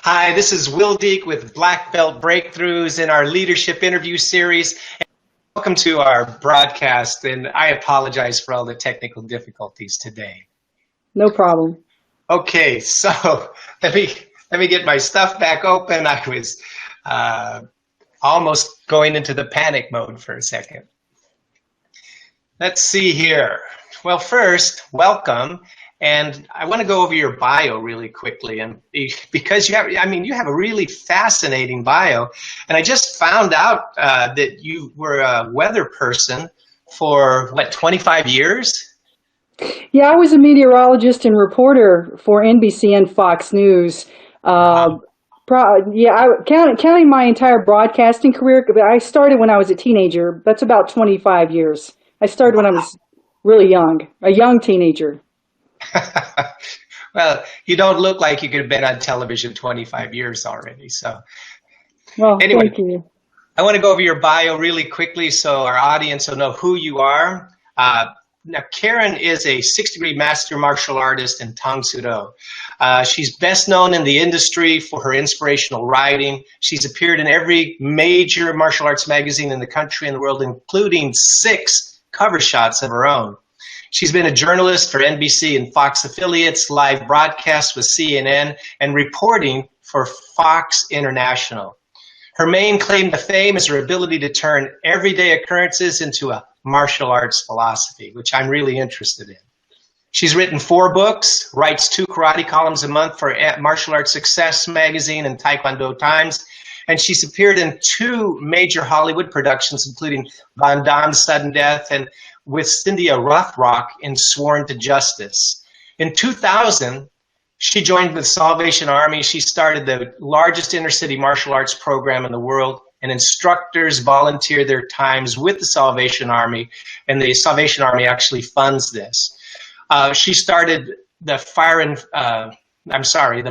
Hi, this is Will Dieck with Black Belt Breakthroughs in our leadership interview series. Welcome to our broadcast, and I apologize for all the technical difficulties today. No problem. Okay, so let me get my stuff back open. I was almost going into the panic mode for a second. Let's see here. Well, first, welcome. And I want to go over your bio really quickly, and because you have a really fascinating bio, and I just found out that you were a weather person for what, 25 years? Yeah, I was a meteorologist and reporter for NBC and Fox News. Counting my entire broadcasting career, I started when I was a teenager. That's about 25 years. I started when I was really young, a young teenager. Well, you don't look like you could have been on television 25 years already. So, well, anyway, thank you. I want to go over your bio really quickly so our audience will know who you are. Now, Karen is a 6th-degree master martial artist in Tang Soo Do. She's best known in the industry for her inspirational writing. She's appeared in every major martial arts magazine in the country and the world, including 6 cover shots of her own. She's been a journalist for NBC and Fox affiliates, live broadcasts with CNN, and reporting for Fox International. Her main claim to fame is her ability to turn everyday occurrences into a martial arts philosophy, which I'm really interested in. She's written 4 books, writes 2 karate columns a month for Martial Arts Success magazine and Taekwondo Times, and she's appeared in 2 major Hollywood productions, including Van Damme's Sudden Death and with Cynthia Rothrock in Sworn to Justice. In 2000, she joined the Salvation Army. She started the largest inner-city martial arts program in the world, and instructors volunteer their times with the Salvation Army, and the Salvation Army actually funds this. She started the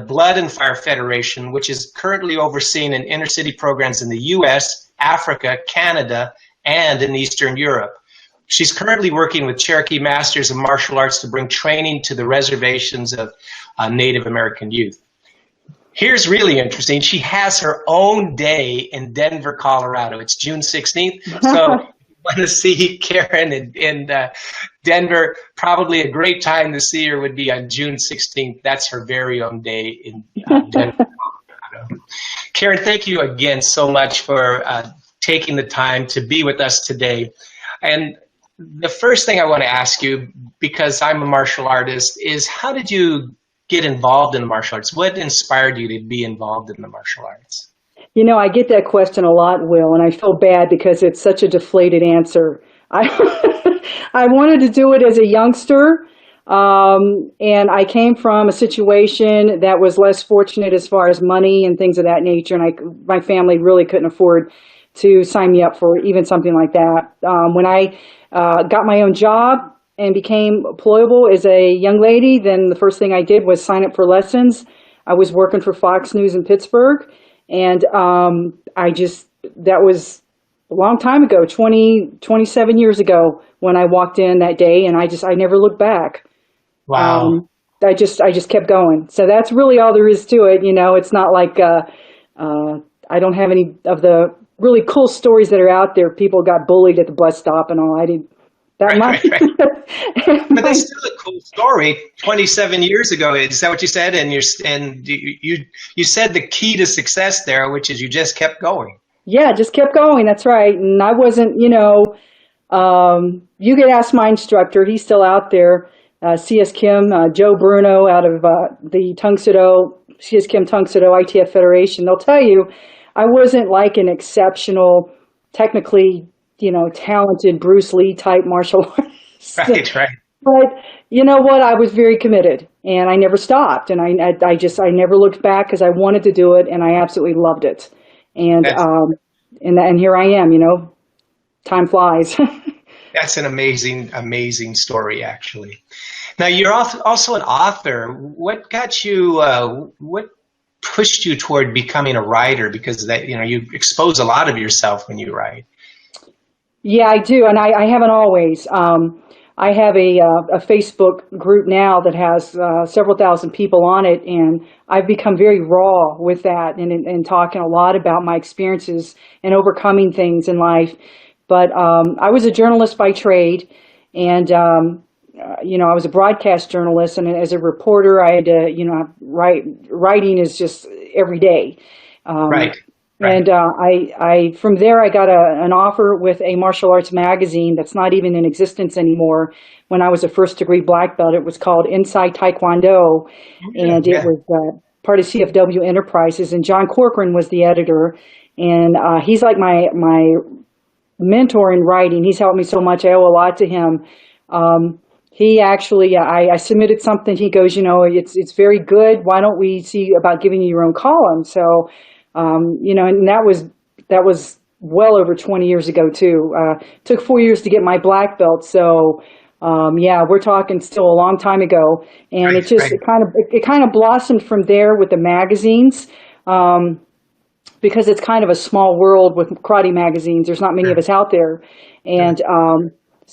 Blood and Fire Federation, which is currently overseen in inner-city programs in the U.S., Africa, Canada, and in Eastern Europe. She's currently working with Cherokee Masters of Martial Arts to bring training to the reservations of Native American youth. Here's really interesting. She has her own day in Denver, Colorado. It's June 16th. So if you want to see Karen in Denver, probably a great time to see her would be on June 16th. That's her very own day in Denver, Colorado. Karen, thank you again so much for taking the time to be with us today. And the first thing I want to ask you, because I'm a martial artist, is how did you get involved in the martial arts? What inspired you to be involved in the martial arts? You know, I get that question a lot, Will, and I feel bad because it's such a deflated answer. I wanted to do it as a youngster, and I came from a situation that was less fortunate as far as money and things of that nature, and my family really couldn't afford to sign me up for even something like that. When I got my own job and became employable as a young lady, then the first thing I did was sign up for lessons. I was working for Fox News in Pittsburgh, and that was a long time ago, 27 years ago when I walked in that day, and I never looked back. Wow. I just kept going. So that's really all there is to it. You know, it's not like I don't have any of the really cool stories that are out there. People got bullied at the bus stop and all. I did that much. Right. But that's still a cool story. 27 years ago, is that what you said? And you said the key to success there, which is you just kept going. Yeah, just kept going. That's right. And I wasn't, you could ask my instructor. He's still out there. C.S. Kim, Joe Bruno out of the Tang Soo Do, C.S. Kim Tang Soo Do ITF Federation. They'll tell you I wasn't like an exceptional, technically, talented Bruce Lee type martial artist. Right. But you know what? I was very committed, and I never stopped, and I never looked back because I wanted to do it, and I absolutely loved it. And and here I am. Time flies. That's an amazing, amazing story, actually. Now, you're also an author. What got you? What pushed you toward becoming a writer? Because you expose a lot of yourself when you write. Yeah, I do, and I haven't always. I have a Facebook group now that has several thousand people on it, and I've become very raw with that and talking a lot about my experiences and overcoming things in life. But I was a journalist by trade, and I was a broadcast journalist, and as a reporter, I had to, writing is just every day. Right. And I from there I got an offer with a martial arts magazine that's not even in existence anymore. When I was a first degree black belt, it was called Inside Taekwondo, and it was part of CFW Enterprises. And John Corcoran was the editor, and he's like my mentor in writing. He's helped me so much. I owe a lot to him. He actually, I submitted something. He goes, it's very good. Why don't we see about giving you your own column? So. And that was well over 20 years ago too. Took 4 years to get my black belt. So, we're talking still a long time ago. And right, it kind of blossomed from there with the magazines, because it's kind of a small world with karate magazines. There's not many of us out there. And,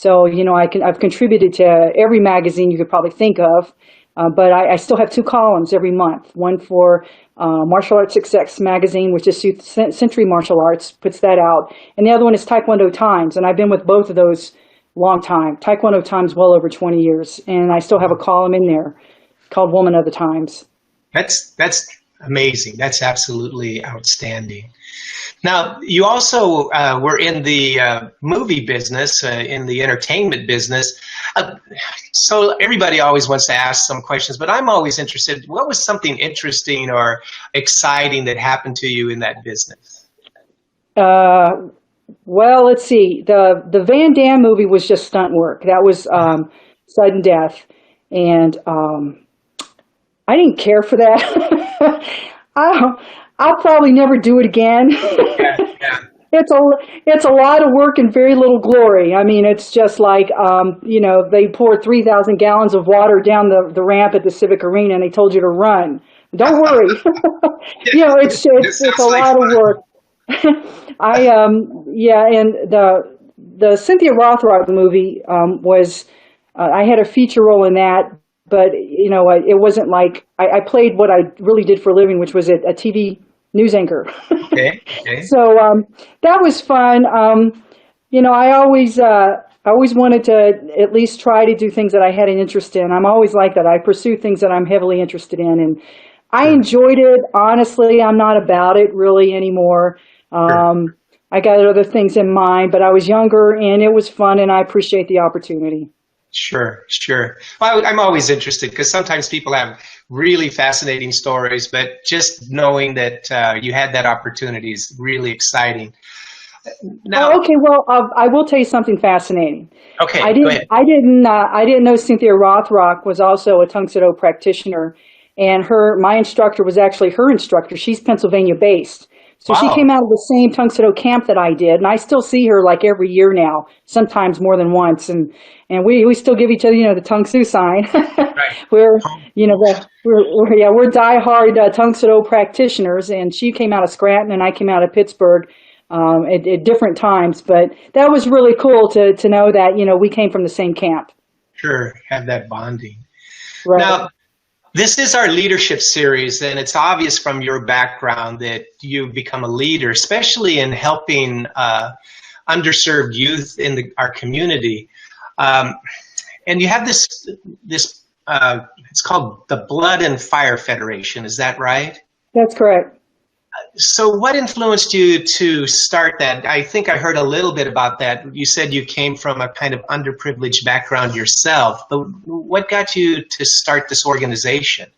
I've contributed to every magazine you could probably think of. But I still have 2 columns every month. One for Martial Arts Success Magazine, which is Century Martial Arts, puts that out. And the other one is Taekwondo Times. And I've been with both of those long time. Taekwondo Times well over 20 years. And I still have a column in there called Woman of the Times. That's amazing. That's absolutely outstanding. Now, you also were in the movie business, in the entertainment business. So everybody always wants to ask some questions, but I'm always interested. What was something interesting or exciting that happened to you in that business? Well, let's see. The Van Damme movie was just stunt work. That was sudden death. And I didn't care for that. I'll probably never do it again. Yeah. It's a lot of work and very little glory. I mean, it's just like, they poured 3,000 gallons of water down the ramp at the Civic Arena and they told you to run. Don't worry. It's a lot of work. And the Cynthia Rothrock movie was, I had a feature role in that, but, it wasn't like, I played what I really did for a living, which was a TV news anchor. Okay. So that was fun. I always wanted to at least try to do things that I had an interest in. I'm always like that. I pursue things that I'm heavily interested in, and I enjoyed it. Honestly, I'm not about it really anymore. I got other things in mind, but I was younger, and it was fun, and I appreciate the opportunity. Sure. Well, I'm always interested because sometimes people have really fascinating stories, but just knowing that you had that opportunity is really exciting. Now, okay, well, I will tell you something fascinating. Okay, go ahead. I didn't know Cynthia Rothrock was also a Tung Soo practitioner, and my instructor was actually her instructor. She's Pennsylvania based. So she came out of the same Tung Soo camp that I did, and I still see her like every year now, sometimes more than once, and we still give each other, the Tung Soo sign. Right. we're diehard Tung Soo practitioners, and she came out of Scranton, and I came out of Pittsburgh at different times, but that was really cool to know that we came from the same camp. Sure, have that bonding. Right. Now, this is our leadership series, and it's obvious from your background that you've become a leader, especially in helping underserved youth in our community. And you have this it's called the Blood and Fire Federation. Is that right? That's correct. So what influenced you to start that? I think I heard a little bit about that. You said you came from a kind of underprivileged background yourself, but what got you to start this organization?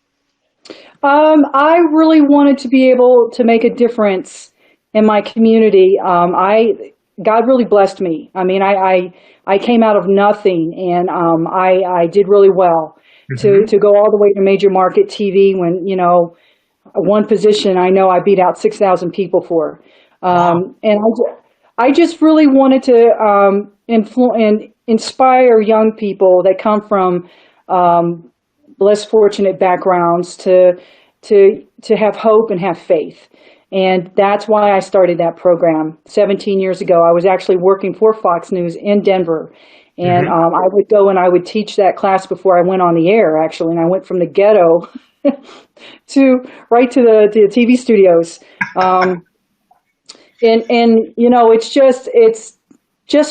I really wanted to be able to make a difference in my community. God really blessed me. I mean, I came out of nothing, and I did really well to go all the way to major market TV when, one position I know I beat out 6,000 people for. And I just really wanted to inspire young people that come from less fortunate backgrounds to have hope and have faith. And that's why I started that program 17 years ago. I was actually working for Fox News in Denver. And I would go and I would teach that class before I went on the air, actually. And I went from the ghetto to right to the TV studios. And you know, it's just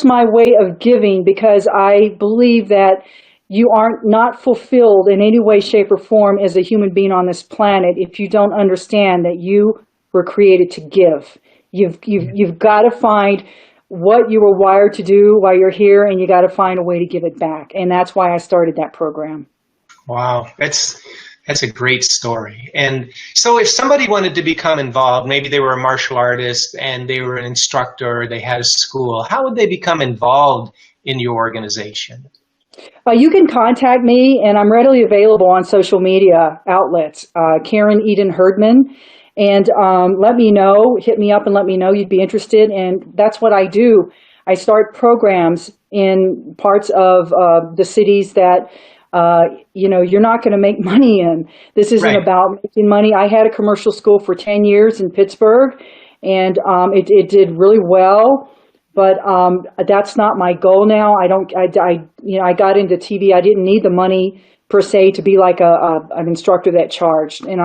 my way of giving, because I believe that you aren't not fulfilled in any way, shape, or form as a human being on this planet if you don't understand that you were created to give. You've got to find what you were wired to do while you're here, and you got to find a way to give it back. And that's why I started that program. Wow, that's a great story. And so if somebody wanted to become involved, maybe they were a martial artist and they were an instructor, they had a school, how would they become involved in your organization? You can contact me, and I'm readily available on social media outlets, Karen Eden Herdman, and let me know, hit me up and let me know you'd be interested. And that's what I do. I start programs in parts of the cities that you know, you're not going to make money in. This isn't about making money. I had a commercial school for 10 years in Pittsburgh, and it did really well. But that's not my goal now. You know, I got into TV. I didn't need the money per se to be like an instructor that charged. And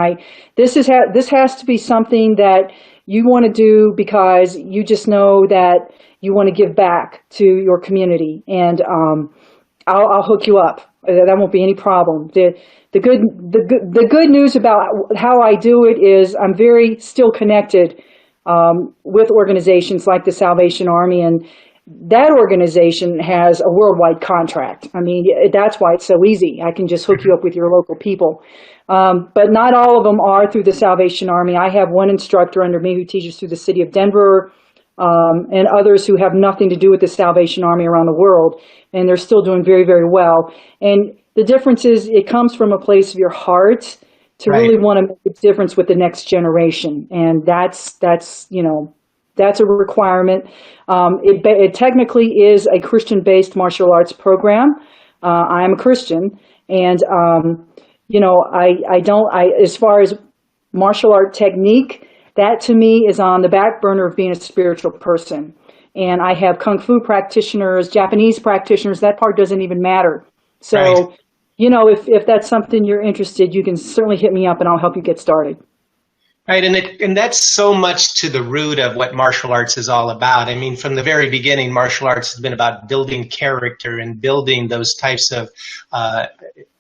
this has to be something that you want to do because you just know that you want to give back to your community. And I'll hook you up. That won't be any problem. The good news about how I do it is I'm very still connected with organizations like the Salvation Army, and that organization has a worldwide contract. I mean, that's why it's so easy. I can just hook you up with your local people. But not all of them are through the Salvation Army. I have one instructor under me who teaches through the city of Denver, and others who have nothing to do with the Salvation Army around the world, and they're still doing very, very well. And the difference is it comes from a place of your heart to really want to make a difference with the next generation. And that's you know, that's a requirement. It technically is a Christian-based martial arts program. I am a Christian, and you know, as far as martial art technique, that to me is on the back burner of being a spiritual person. And I have Kung Fu practitioners, Japanese practitioners, that part doesn't even matter. So, you know, if that's something you're interested, you can certainly hit me up and I'll help you get started. Right, and that's so much to the root of what martial arts is all about. I mean, from the very beginning, martial arts has been about building character and building those types of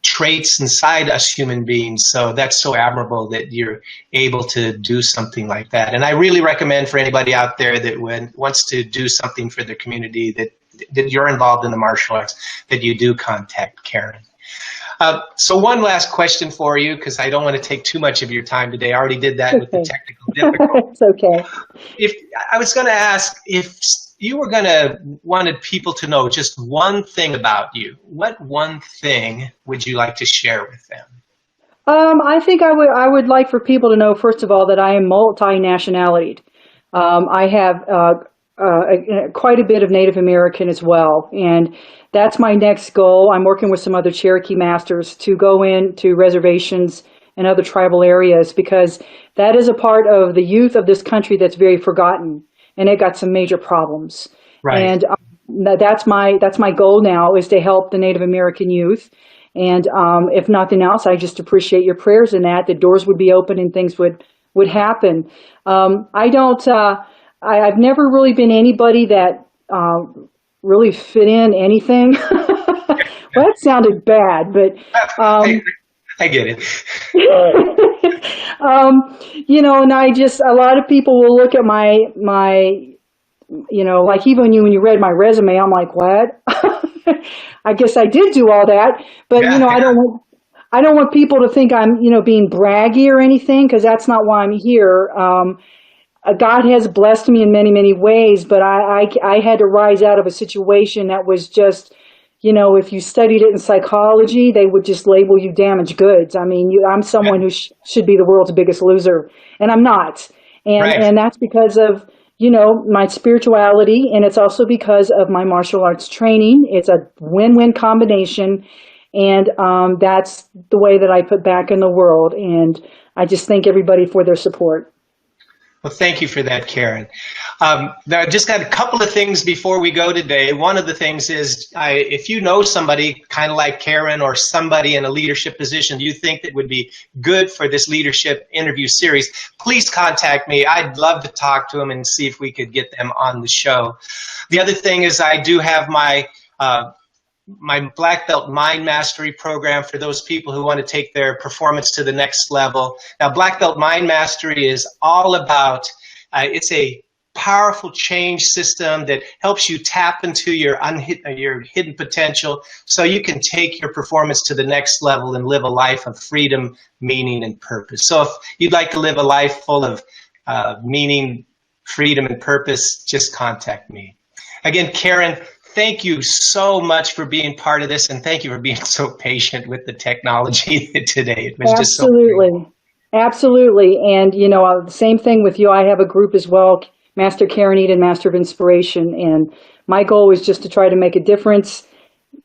traits inside us human beings. So that's so admirable that you're able to do something like that. And I really recommend for anybody out there that wants to do something for their community, that you're involved in the martial arts, that you do contact Karen. So one last question for you, because I don't want to take too much of your time today. I already did that with the technical difficulties. It's okay. If I was going to ask, if you were going to wanted people to know just one thing about you, what one thing would you like to share with them? I think I would like for people to know, first of all, that I am multi-nationality. I have quite a bit of Native American as well, and that's my next goal. I'm working with some other Cherokee masters to go into reservations and other tribal areas, because that is a part of the youth of this country that's very forgotten, and it got some major problems. And that's my goal now, is to help the Native American youth. And if nothing else, I just appreciate your prayers in that doors would be open and things would happen. I've never really been anybody that really fit in anything. Well, that sounded bad, but I get it. You know, and a lot of people will look at my, you know, like even when you read my resume, I'm like, what? I guess I did do all that, but you know, I don't want people to think I'm, you know, being braggy or anything, because that's not why I'm here. God has blessed me in many, many ways, but I had to rise out of a situation that was just, you know, if you studied it in psychology, they would just label you damaged goods. I mean, I'm someone who should be the world's biggest loser, and I'm not. And that's because of, you know, my spirituality, and it's also because of my martial arts training. It's a win-win combination, and that's the way that I put back in the world. And I just thank everybody for their support. Well, thank you for that, Karen. Now, I just got a couple of things before we go today. One of the things is if you know somebody kind of like Karen or somebody in a leadership position you think that would be good for this leadership interview series, please contact me. I'd love to talk to them and see if we could get them on the show. The other thing is I do have my Black Belt Mind Mastery program for those people who want to take their performance to the next level. Now, Black Belt Mind Mastery is all about, it's a powerful change system that helps you tap into your hidden potential so you can take your performance to the next level and live a life of freedom, meaning, and purpose. So if you'd like to live a life full of meaning, freedom, and purpose, just contact me. Again, Karen, thank you so much for being part of this, and thank you for being so patient with the technology today. It was just so great. Absolutely. And, you know, the same thing with you. I have a group as well, Master Karen Eden, Master of Inspiration. And my goal is just to try to make a difference,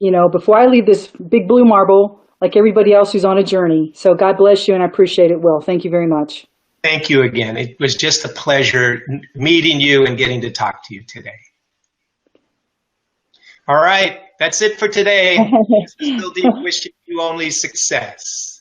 you know, before I leave this big blue marble, like everybody else who's on a journey. So God bless you, and I appreciate it, Will. Thank you very much. Thank you again. It was just a pleasure meeting you and getting to talk to you today. All right, that's it for today. Still wishing you only success.